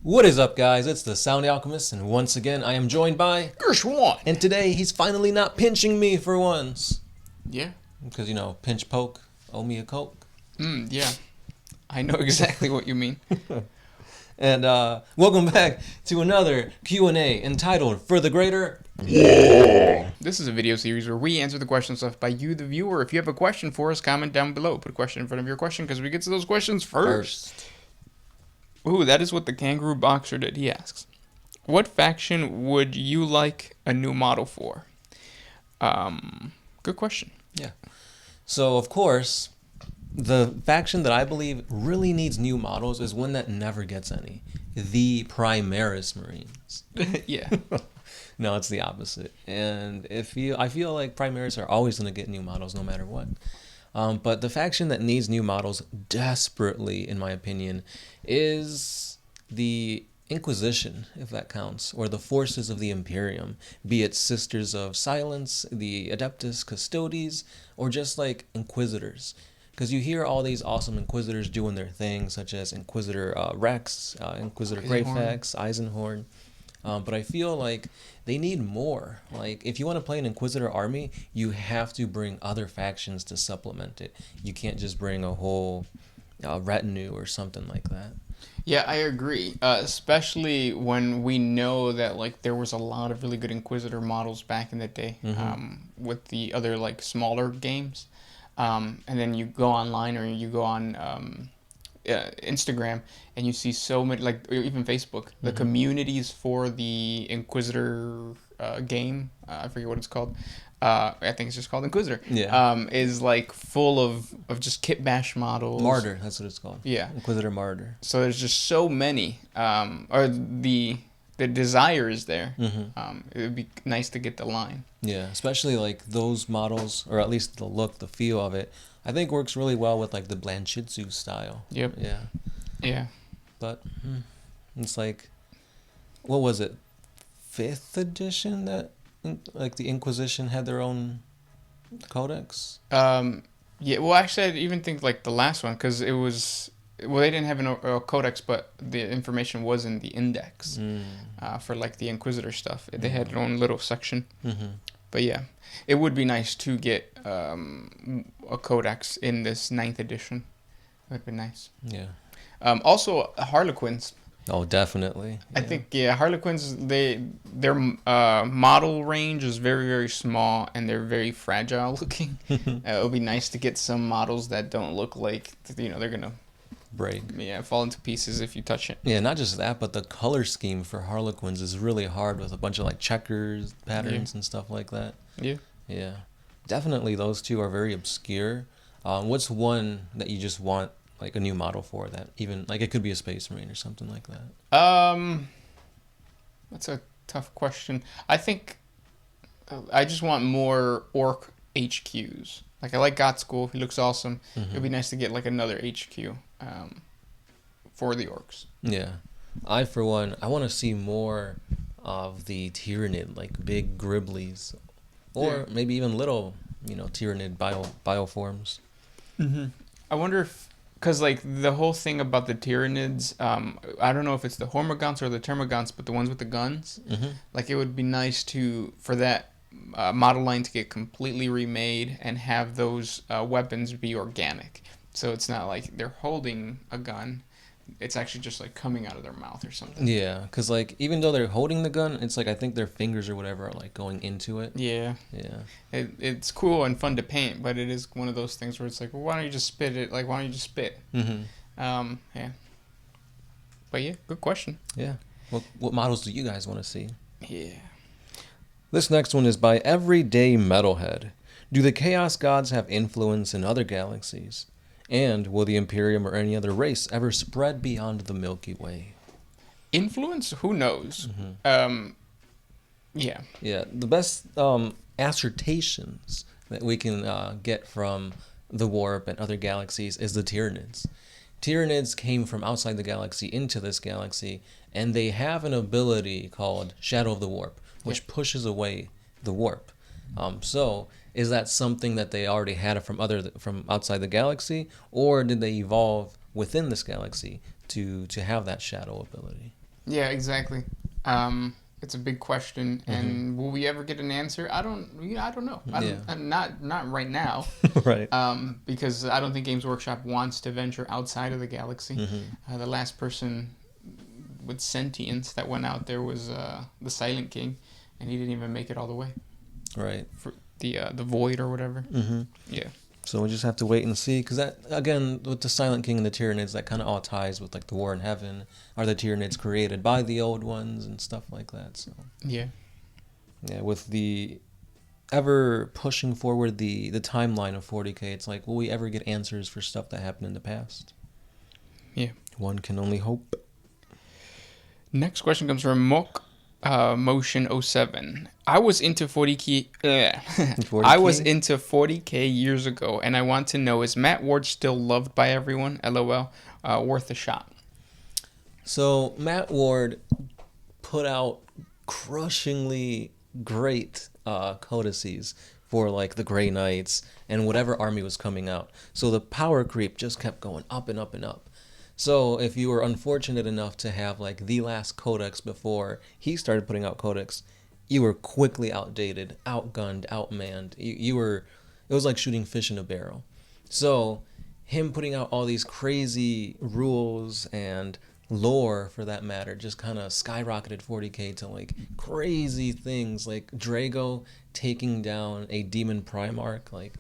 What is up, guys? It's the Sound Alchemist, and once again, I am joined by Gershwan. and today he's finally not pinching me for once. Yeah. Because, pinch poke, owe me a Coke. Yeah. I know exactly what you mean. And welcome back to another Q&A entitled For the Greater. This is a video series where we answer the questions left by you, the viewer. If you have a question for us, comment down below. Put a question in front of your question because we get to those questions first. Ooh, that is what the kangaroo boxer did. He asks, what faction would you like a new model for? Good question. Yeah. So, of course, the faction that I believe really needs new models is one that never gets any. The Primaris Marines. Yeah. No, it's the opposite. And I feel like Primaris are always going to get new models no matter what. But the faction that needs new models desperately, in my opinion, is the Inquisition, if that counts, or the forces of the Imperium, be it Sisters of Silence, the Adeptus Custodes, or just like Inquisitors. Because you hear all these awesome Inquisitors doing their thing, such as Inquisitor Rex, Inquisitor Greyfax, Eisenhorn. But I feel like they need more. Like, if you want to play an Inquisitor army, you have to bring other factions to supplement it. You can't just bring a whole retinue or something like that. Yeah, I agree. Especially when we know that there was a lot of really good Inquisitor models back in the day, with the other smaller games, and then you go online or you go on Instagram and you see so many, even Facebook, the communities for the Inquisitor game. I forget what it's called. I think it's just called Inquisitor. Yeah. Is full of just kit bash models. Martyr, that's what it's called. Yeah. Inquisitor Martyr. So there's just so many. Or the desire is there. It would be nice to get the line. Yeah, especially those models, or at least the look, the feel of it, I think works really well with the Blanchitsu style. Yep. Yeah. Yeah. But it's what was it? 5th edition that the Inquisition had their own codex? Yeah, well, actually, I even think the last one, because it was, well, they didn't have a codex, but the information was in the index for the Inquisitor stuff. They had their own little section. But yeah, it would be nice to get a codex in this 9th edition. It would be nice. Yeah. Also, Harlequins. Oh, definitely. Yeah. I think, Harlequins, their model range is very, very small, and they're very fragile looking. It would be nice to get some models that don't look like, they're going to break. Yeah, fall into pieces if you touch it. Yeah, not just that, but the color scheme for Harlequins is really hard with a bunch of checkers patterns and stuff like that. Yeah. Yeah. Definitely those two are very obscure. What's one that you just want a new model for that even it could be a Space Marine or something like that? That's a tough question. I think I just want more Orc HQs. I like God School. He looks awesome. It'd be nice to get another HQ for the Orcs. Yeah. I, for one, I want to see more of the Tyrannid, big Griblies. Or maybe even little, Tyrannid bioforms. I wonder if, because the whole thing about the Tyrannids, I don't know if it's the Hormagaunts or the Termagants, but the ones with the guns, it would be nice for that model line to get completely remade and have those weapons be organic. So it's not they're holding a gun. It's actually just coming out of their mouth or something. Yeah, because even though they're holding the gun, it's I think their fingers or whatever are going into it. Yeah. Yeah. It's cool and fun to paint, but it is one of those things where it's well, why don't you just spit it? Why don't you just spit? Yeah. But yeah, good question. Yeah. What models do you guys want to see? Yeah. This next one is by Everyday Metalhead. Do the Chaos Gods have influence in other galaxies? And will the Imperium or any other race ever spread beyond the Milky Way? Influence? Who knows? Yeah. Yeah. The best assertions that we can get from the Warp and other galaxies is the Tyranids. Tyranids came from outside the galaxy into this galaxy, and they have an ability called Shadow of the Warp, which pushes away the warp. So is that something that they already had from outside the galaxy, or did they evolve within this galaxy to have that shadow ability? Yeah, exactly. It's a big question, and will we ever get an answer? I don't know. Yeah. Not right now. Right. Because I don't think Games Workshop wants to venture outside of the galaxy. The last person with sentience that went out there was the Silent King, and he didn't even make it all the way Right. for the Void or whatever. Yeah. So we just have to wait and see, because that, again, with the Silent King and the Tyranids, that kind of all ties with like the War in Heaven. Are the Tyranids created by the old ones and stuff like that? So Yeah. yeah, with the ever pushing forward the timeline of 40K, it's like, will we ever get answers for stuff that happened in the past? Yeah. One can only hope. Next question comes from Motion 07. I was into 40K. 40K? I was into 40K years ago, and I want to know: is Matt Ward still loved by everyone? LOL. Worth a shot. So Matt Ward put out crushingly great codices for like the Grey Knights and whatever army was coming out. So the power creep just kept going up and up and up. So if you were unfortunate enough to have like the last codex before he started putting out codex, you were quickly outdated, outgunned, outmanned. You were, it was like shooting fish in a barrel. So him putting out all these crazy rules and lore, for that matter, just kind of skyrocketed 40K to like crazy things, like Drago taking down a demon Primarch. Like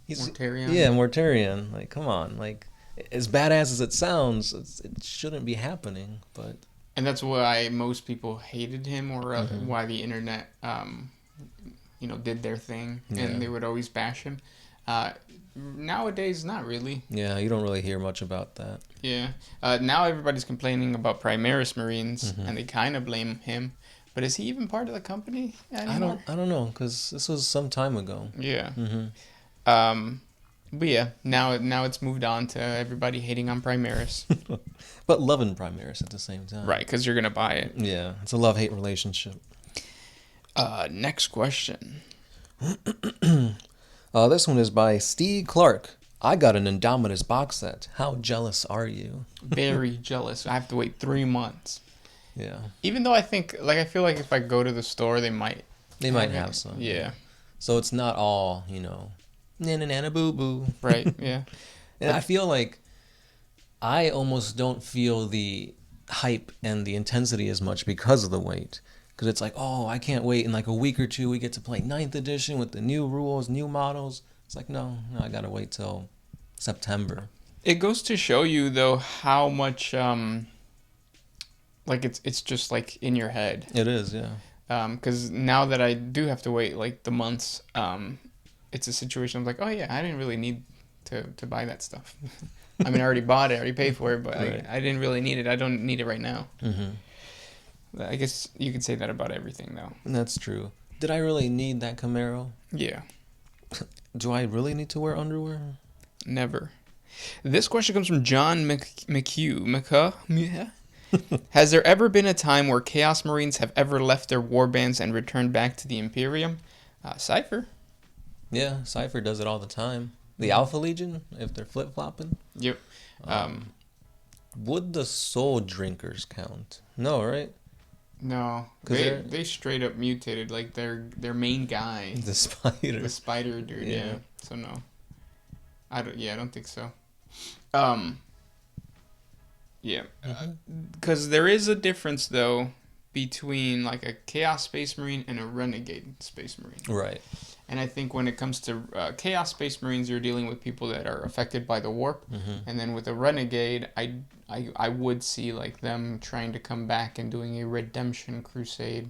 he's Mortarion? Yeah, Mortarion. Like, come on, like, as badass as it sounds, it shouldn't be happening, but And that's why most people hated him, or why the internet, did their thing, and they would always bash him. Nowadays, not really. yeah, you don't really hear much about that. Yeah. Now everybody's complaining about Primaris Marines, and they kind of blame him. But is he even part of the company anymore? I don't know, because this was some time ago. Yeah. But yeah, now it's moved on to everybody hating on Primaris. But loving Primaris at the same time. Right, because you're going to buy it. Yeah, it's a love-hate relationship. Next question. This one is by Steve Clark. I got an Indominus box set. How jealous are you? Very jealous. I have to wait 3 months. Yeah. Even though I feel like if I go to the store, they might have some. Yeah. So it's not all, nana nana boo boo. Right, yeah. And I feel like I almost don't feel the hype and the intensity as much because of the wait. Because it's like, oh, I can't wait. In like a week or two, we get to play 9th edition with the new rules, new models. It's like, no, I got to wait till September. It goes to show you, though, how much, it's just, like, in your head. It is, yeah. Because now that I do have to wait, like, the months, it's a situation I'm like, oh, yeah, I didn't really need to buy that stuff. I mean, I already bought it, I already paid for it, but right. I didn't really need it. I don't need it right now. I guess you could say that about everything, though. That's true. Did I really need that Camaro? Yeah. Do I really need to wear underwear? Never. This question comes from John McHugh. Has there ever been a time where Chaos Marines have ever left their warbands and returned back to the Imperium? Cypher. Yeah, Cypher does it all the time. The Alpha Legion, if they're flip-flopping. Yep. Would the Soul Drinkers count? No, right? No, they straight up mutated, like their main guy, the spider dude. Yeah. So no, I don't think so. Yeah, because there is a difference though between like a Chaos Space Marine and a Renegade Space Marine. Right. And I think when it comes to Chaos Space Marines, you're dealing with people that are affected by the warp, and then with a Renegade, I would see like them trying to come back and doing a redemption crusade,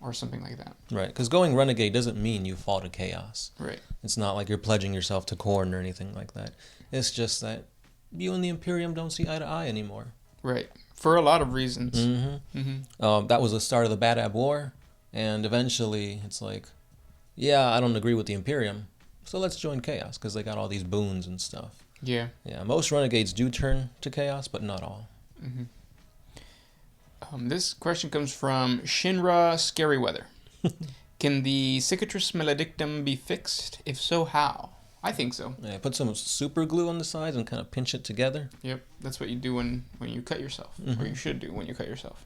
or something like that. Right, because going Renegade doesn't mean you fall to Chaos. Right. It's not like you're pledging yourself to Khorne or anything like that. It's just that you and the Imperium don't see eye to eye anymore. Right. For a lot of reasons. That was the start of the Bad Ab War, and eventually it's like, yeah, I don't agree with the Imperium, so let's join Chaos, because they got all these boons and stuff. Yeah. Yeah, most Renegades do turn to Chaos, but not all. This question comes from Shinra Scaryweather. Can the Cicatrice Maledictum be fixed? If so, how? I think so. Yeah, put some super glue on the sides and kind of pinch it together. Yep, that's what you do when you cut yourself, or you should do when you cut yourself.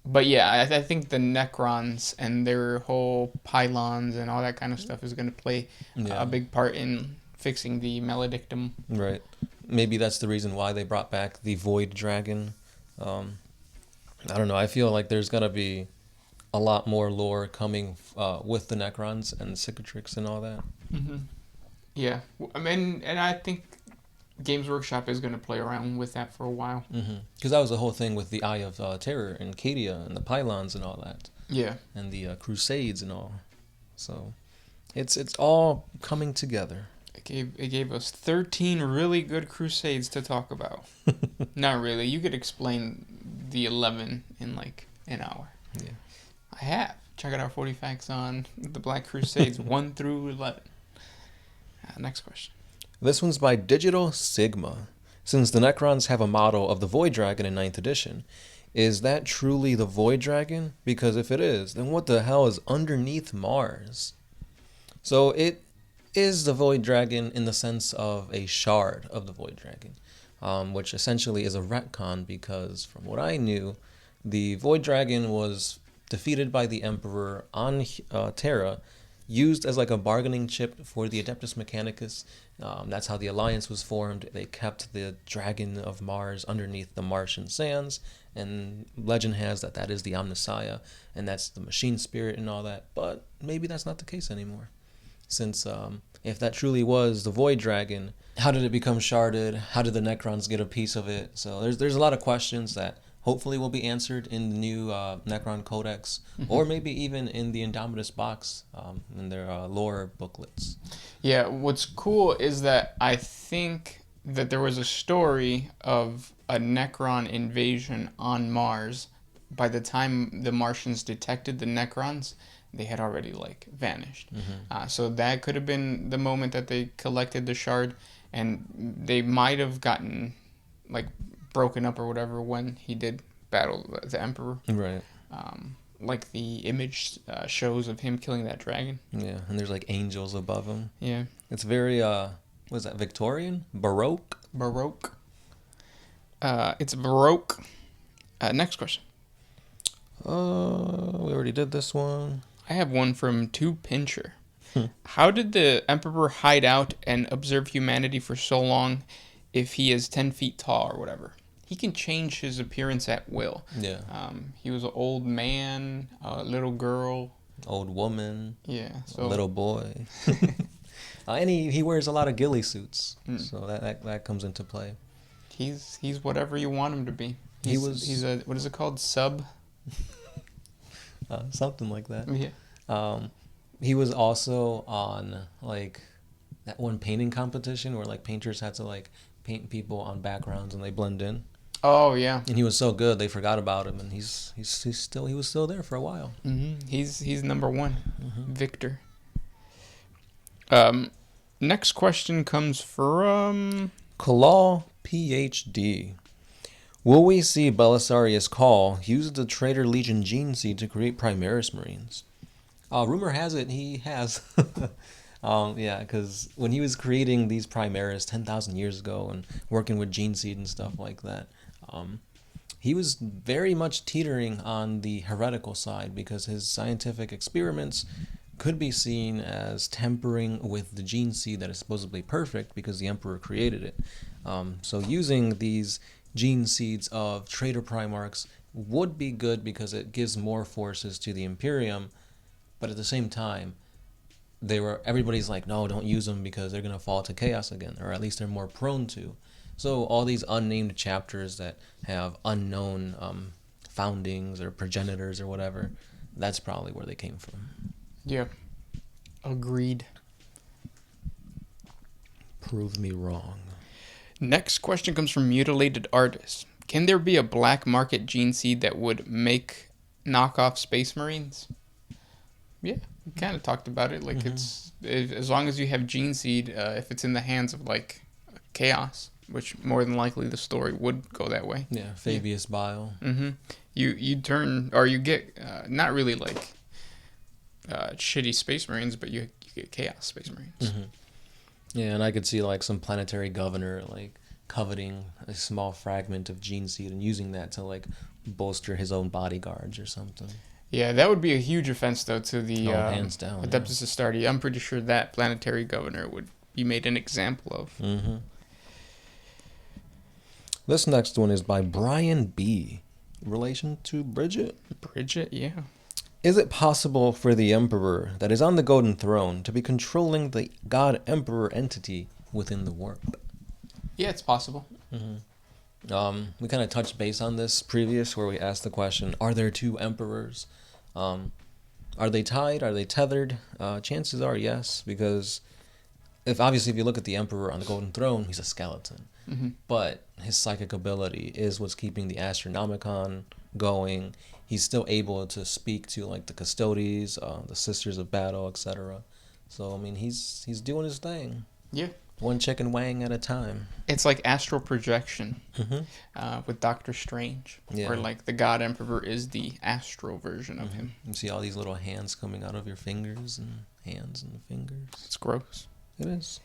But yeah, I think the Necrons and their whole pylons and all that kind of stuff is going to play a big part in fixing the Maledictum. Right. Maybe that's the reason why they brought back the Void Dragon. I don't know. I feel like there's going to be a lot more lore coming with the Necrons and Cicatrix and all that. Mm-hmm. Yeah. I mean, and I think Games Workshop is going to play around with that for a while. Because that was the whole thing with the Eye of Terror and Cadia and the pylons and all that. Yeah. And the Crusades and all. So it's all coming together. It gave us 13 really good Crusades to talk about. Not really. You could explain the 11 in like an hour. Yeah. I have. Check out our 40 facts on the Black Crusades 1 through 11. Next question. This one's by Digital Sigma. Since the Necrons have a model of the Void Dragon in 9th edition, is that truly the Void Dragon? Because if it is, then what the hell is underneath Mars? So it is the Void Dragon in the sense of a shard of the Void Dragon, which essentially is a retcon because from what I knew, the Void Dragon was defeated by the Emperor on Terra, used as like a bargaining chip for the Adeptus Mechanicus. That's how the Alliance was formed. They kept the Dragon of Mars underneath the Martian sands, and legend has that is the Omnissiah, and that's the machine spirit and all that. But maybe that's not the case anymore. Since if that truly was the Void Dragon, how did it become sharded? How did the Necrons get a piece of it? So there's a lot of questions that hopefully will be answered in the new Necron Codex, or maybe even in the Indomitus box in their lore booklets. Yeah, what's cool is that I think that there was a story of a Necron invasion on Mars. By the time the Martians detected the Necrons, they had already like vanished. So that could have been the moment that they collected the shard, and they might have gotten like broken up or whatever when he did battle the Emperor. Right. Like the image shows of him killing that dragon. Yeah, and there's like angels above him. Yeah. It's very, what is that, Victorian? Baroque? Baroque. It's Baroque. Next question. We already did this one. I have one from Pinscher. How did the Emperor hide out and observe humanity for so long if he is 10 feet tall or whatever? He can change his appearance at will. Yeah. He was an old man, a little girl. Old woman. Yeah. So A little boy. And he wears a lot of ghillie suits. So that comes into play. He's whatever you want him to be. He's a, what is it called? Sub? Something like that. Yeah. He was also on like that one painting competition where like painters had to like paint people on backgrounds and they blend in. Oh yeah. And he was so good they forgot about him, and he was still there for a while. He's number one. Victor. Next question comes from Kalal PhD. Will we see Belisarius Call use the Traitor Legion gene seed to create Primaris Marines? Rumor has it he has. Yeah, because when he was creating these Primaris 10,000 years ago and working with gene seed and stuff like that, he was very much teetering on the heretical side because his scientific experiments could be seen as tampering with the gene seed that is supposedly perfect because the Emperor created it. So using these gene seeds of traitor Primarchs would be good because it gives more forces to the Imperium, but at the same time, everybody's like, no, don't use them because they're going to fall to chaos again, or at least they're more prone to. So all these unnamed chapters that have unknown foundings or progenitors or whatever, that's probably where they came from. Yeah. Agreed. Prove me wrong. Next question comes from Mutilated Artist. Can there be a black market gene seed that would make knockoff Space Marines? Yeah, we kind of talked about it. Like as long as you have gene seed, if it's in the hands of like chaos, which more than likely the story would go that way. Yeah, Fabius Bile. You turn, or you get not really like shitty Space Marines, but you Chaos Space Marines. Mm-hmm. Yeah, and I could see like some planetary governor like coveting a small fragment of gene seed and using that to like bolster his own bodyguards or something. Yeah, that would be a huge offense, though, to the hands down, Adeptus Astartes. I'm pretty sure that planetary governor would be made an example of. Mm-hmm. This next one is by Brian B. Relation to Bridget? Bridget, yeah. Is it possible for the Emperor that is on the Golden Throne to be controlling the God Emperor entity within the warp? Yeah, it's possible. Mm-hmm. We kind of touched base on this previous where we asked the question, are there two emperors? Are they tied? Are they tethered? Chances are yes, because if you look at the Emperor on the Golden Throne, he's a skeleton. Mm-hmm. But his psychic ability is what's keeping the Astronomicon going. He's still able to speak to like the Custodes, the Sisters of Battle, etc. So I mean, he's doing his thing. Yeah. One chicken wang at a time. It's like astral projection Mm-hmm. with Doctor Strange, where like the God Emperor is the astral version of him. You see all these little hands coming out of your fingers and hands and fingers. It's gross. It is.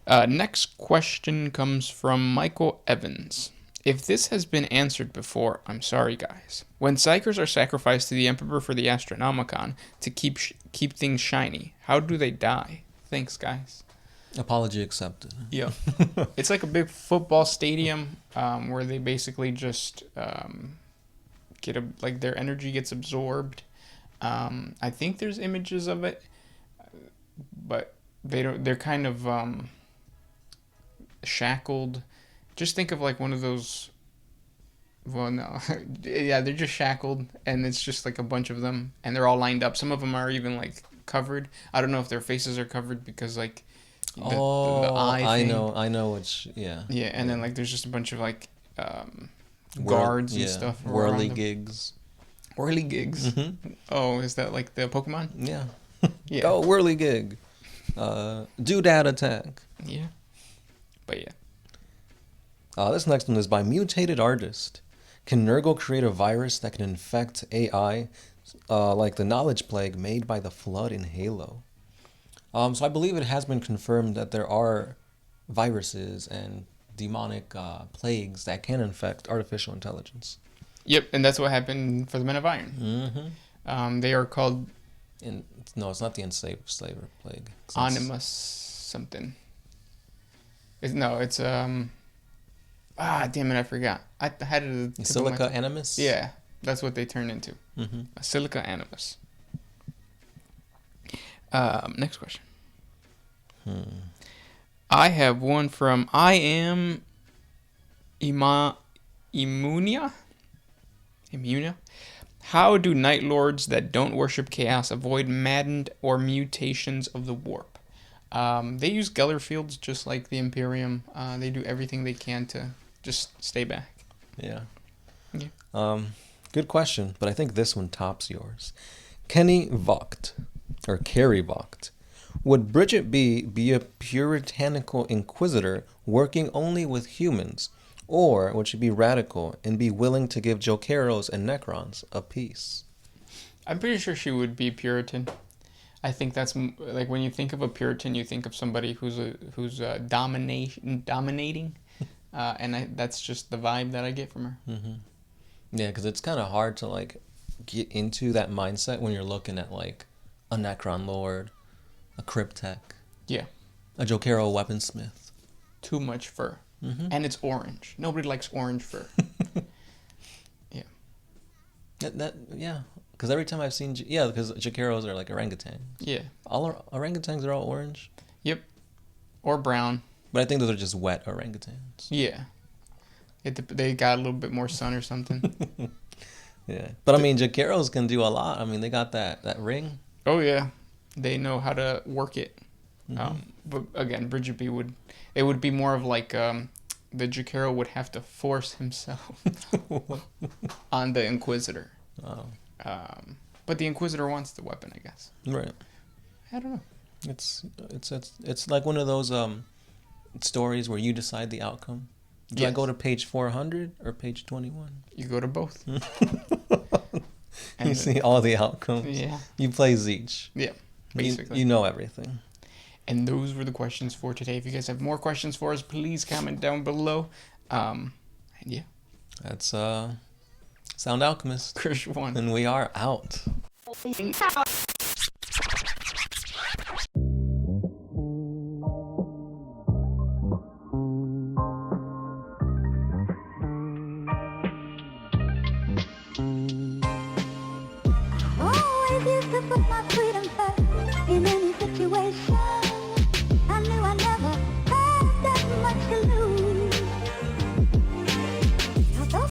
Next question comes from Michael Evans. If this has been answered before, I'm sorry, guys. When Psykers are sacrificed to the Emperor for the Astronomicon to keep things shiny, how do they die? Thanks, guys. Apology accepted. Yeah. It's like a big football stadium where they basically just their energy gets absorbed. I think there's images of it, but they're kind of shackled. Just think of like one of those. Well, no. Yeah, they're just shackled, and it's just like a bunch of them, and they're all lined up. Some of them are even like covered. I don't know if their faces are covered because like the eye thing. I know which, yeah. Yeah, and then like there's just a bunch of like guards and stuff. Whirligigs. Whirligigs. Mm-hmm. Oh, is that like the Pokemon? Yeah. Yeah. Go Whirligig. Doodad attack. Yeah. But yeah. This next one is by Mutated Artist. Can Nurgle create a virus that can infect AI like the Knowledge Plague made by the Flood in Halo? So I believe it has been confirmed that there are viruses and demonic plagues that can infect artificial intelligence. Yep, and that's what happened for the Men of Iron. Mm-hmm. They are called... No, it's not the Enslaver Plague. Animus something. It's damn it, I forgot. I had it at the tip Silica of my Animus? Yeah, that's what they turn into. Mm-hmm. A Silica Animus. Next question. I have one from I am Immunia. How do Night Lords that don't worship chaos avoid maddened or mutations of the warp? They use Geller fields just like the Imperium. They do everything they can to just stay back. Yeah. Yeah. Good question, but I think this one tops yours. Kenny Vogt, or Carrie Vogt. Would Bridget be a puritanical inquisitor working only with humans? Or would she be radical and be willing to give Jokeros and Necrons a peace? I'm pretty sure she would be Puritan. I think that's like when you think of a Puritan, you think of somebody who's dominating, and that's just the vibe that I get from her. Mm-hmm. Yeah, because it's kind of hard to like get into that mindset when you're looking at like a Necron Lord, a Cryptek, yeah, a Jokero weaponsmith. Too much fur, and it's orange. Nobody likes orange fur. Yeah. Yeah. Because every time I've seen... because Jakeros are like orangutans. Yeah. All orangutans are all orange? Yep. Or brown. But I think those are just wet orangutans. Yeah. They got a little bit more sun or something. Yeah. But I mean, Jakeros can do a lot. I mean, they got that ring. Oh, yeah. They know how to work it. Mm-hmm. But again, Bridget B it would be more of like... the Jakero would have to force himself on the Inquisitor. Oh. But the Inquisitor wants the weapon, I guess. Right. I don't know. It's like one of those stories where you decide the outcome. Do I go to page 400 or page 21? You go to both. You see all the outcomes. Yeah. You play Zeech. Yeah. basically. You know everything. And those were the questions for today. If you guys have more questions for us, please comment down below. And yeah. That's Sound Alchemist. Krish one. And we are out. Always used to put my freedom first.